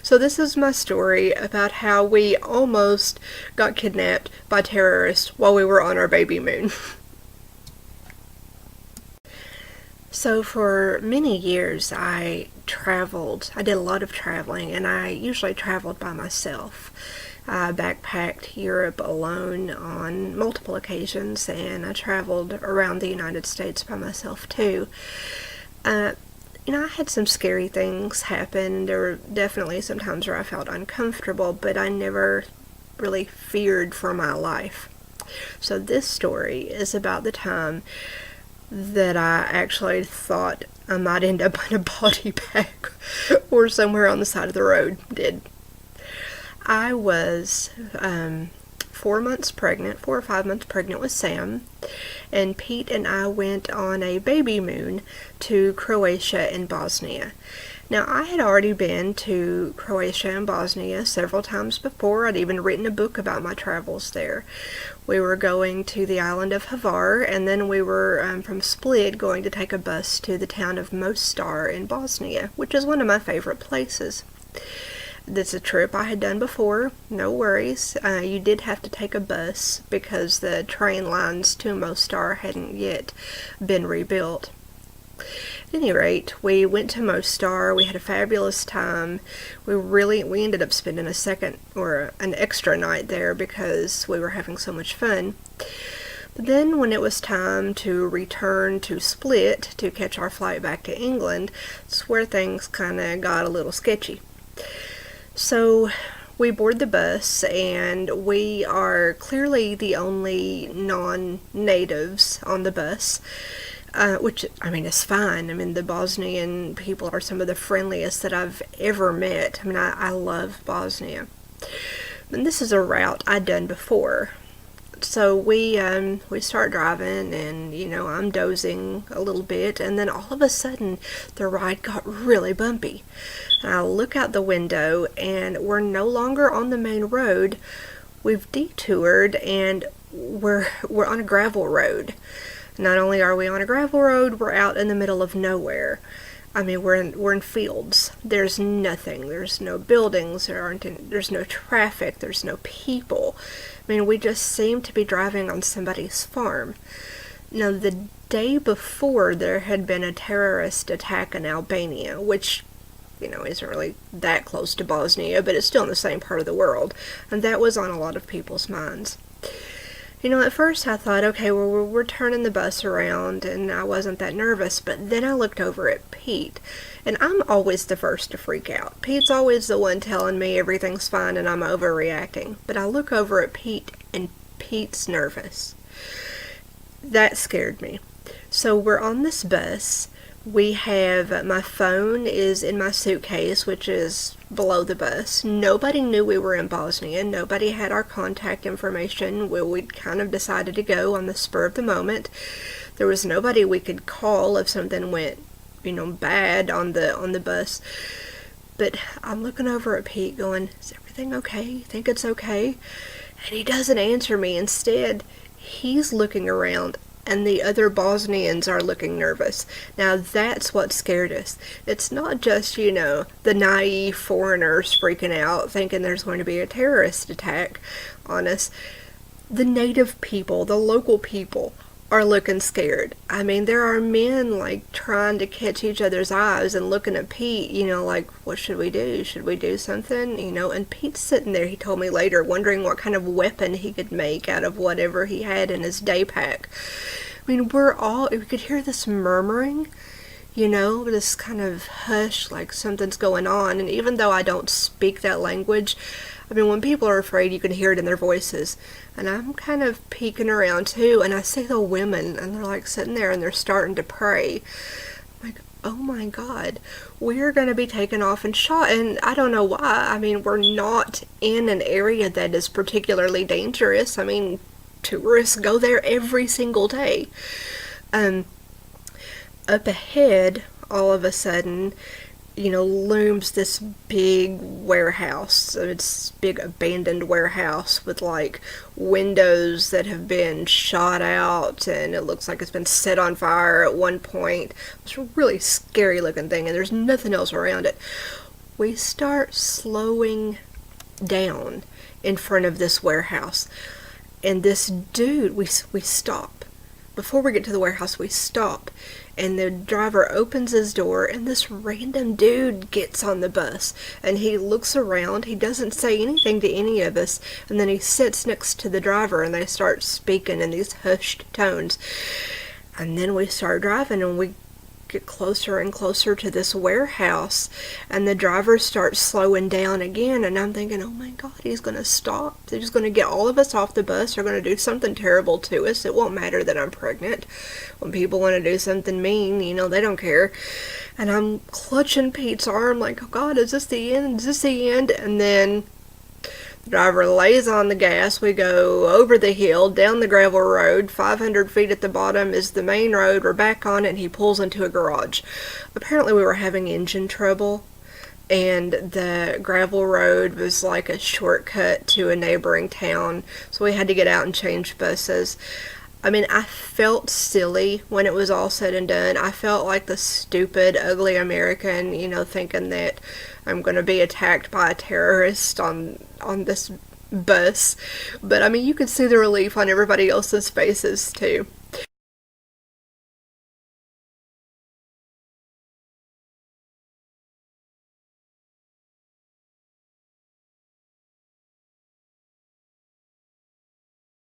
So this is my story about how we almost got kidnapped by terrorists while we were on our baby moon. So for many years I traveled. I did a lot of traveling, and I usually traveled by myself. I backpacked Europe alone on multiple occasions, and I traveled around the United States by myself too. Uh, I had some scary things happen. There were definitely some times where I felt uncomfortable, but I never really feared for my life. So this story is about the time that I actually thought I might end up in a body bag or somewhere on the side of the road. I was 4 months pregnant, 4 or 5 months pregnant with Sam, and Pete and I went on a baby moon to Croatia and Bosnia. Now, I had already been to Croatia and Bosnia several times before. I'd even written a book about my travels there. We were going to the island of Hvar, and then we were, from Split, going to take a bus to the town of Mostar in Bosnia, which is one of my favorite places. This is a trip I had done before, no worries. You did have to take a bus because the train lines to Mostar hadn't yet been rebuilt. At any rate, we went to Mostar. We had a fabulous time. We ended up spending an extra night there because we were having so much fun. But then when it was time to return to Split to catch our flight back to England, that's where things kind of got a little sketchy. So we board the bus, and we are clearly the only non-natives on the bus. Which, is fine. The Bosnian people are some of the friendliest that I've ever met. I love Bosnia. And this is a route I'd done before. So we start driving, and, I'm dozing a little bit, and then all of a sudden, the ride got really bumpy. And I look out the window, and we're no longer on the main road. We've detoured, and we're on a gravel road. Not only are we on a gravel road, we're out in the middle of nowhere. We're in fields. There's nothing. There's no buildings. There's no traffic. There's no people. We just seem to be driving on somebody's farm. Now, the day before, there had been a terrorist attack in Albania, which, isn't really that close to Bosnia, but it's still in the same part of the world. And that was on a lot of people's minds. At first I thought, okay, well, we're turning the bus around, and I wasn't that nervous, but then I looked over at Pete, and I'm always the first to freak out. Pete's always the one telling me everything's fine and I'm overreacting, but I look over at Pete, and Pete's nervous. That scared me. So we're on this bus. My phone is in my suitcase, which is below the bus. Nobody knew we were in Bosnia. Nobody had our contact information. We'd kind of decided to go on the spur of the moment. There was nobody we could call if something went, bad on the bus. But I'm looking over at Pete going, is everything okay? You think it's okay? And he doesn't answer me. Instead, he's looking around, and the other Bosnians are looking nervous. Now, that's what scared us. It's not just, the naive foreigners freaking out, thinking there's going to be a terrorist attack on us. The native people, the local people, are looking scared. There are men, trying to catch each other's eyes and looking at Pete, what should we do? Should we do something? And Pete's sitting there, he told me later, wondering what kind of weapon he could make out of whatever he had in his day pack. We could hear this murmuring, this kind of hush, like something's going on. And even though I don't speak that language, when people are afraid, you can hear it in their voices. And I'm kind of peeking around too, and I see the women, and they're sitting there, and they're starting to pray. I'm like, oh my God, we're going to be taken off and shot. And I don't know why. We're not in an area that is particularly dangerous. Tourists go there every single day. Up ahead, all of a sudden, looms this big warehouse. It's big abandoned warehouse with windows that have been shot out, and it looks like it's been set on fire at one point. It's a really scary looking thing, and there's nothing else around it. we start slowing down in front of this warehouse. And this dude, we stop. Before we get to the warehouse, we stop. And the driver opens his door, and this random dude gets on the bus. And he looks around. He doesn't say anything to any of us. And then he sits next to the driver, and they start speaking in these hushed tones. And then we start driving, and we get closer and closer to this warehouse, and the driver starts slowing down again, and I'm thinking, oh my god, he's gonna stop. They're just gonna get all of us off the bus. They're gonna do something terrible to us. It won't matter that I'm pregnant. When people want to do something mean, they don't care. And I'm clutching Pete's arm like, oh god, is this the end? Is this the end? And then the driver lays on the gas. We go over the hill, down the gravel road. 500 feet at the bottom is the main road. We're back on it, and he pulls into a garage. Apparently we were having engine trouble, and the gravel road was like a shortcut to a neighboring town, so we had to get out and change buses. I mean, I felt silly when it was all said and done. I felt like the stupid, ugly American, thinking that I'm going to be attacked by a terrorist on this bus. But, I mean, you could see the relief on everybody else's faces, too.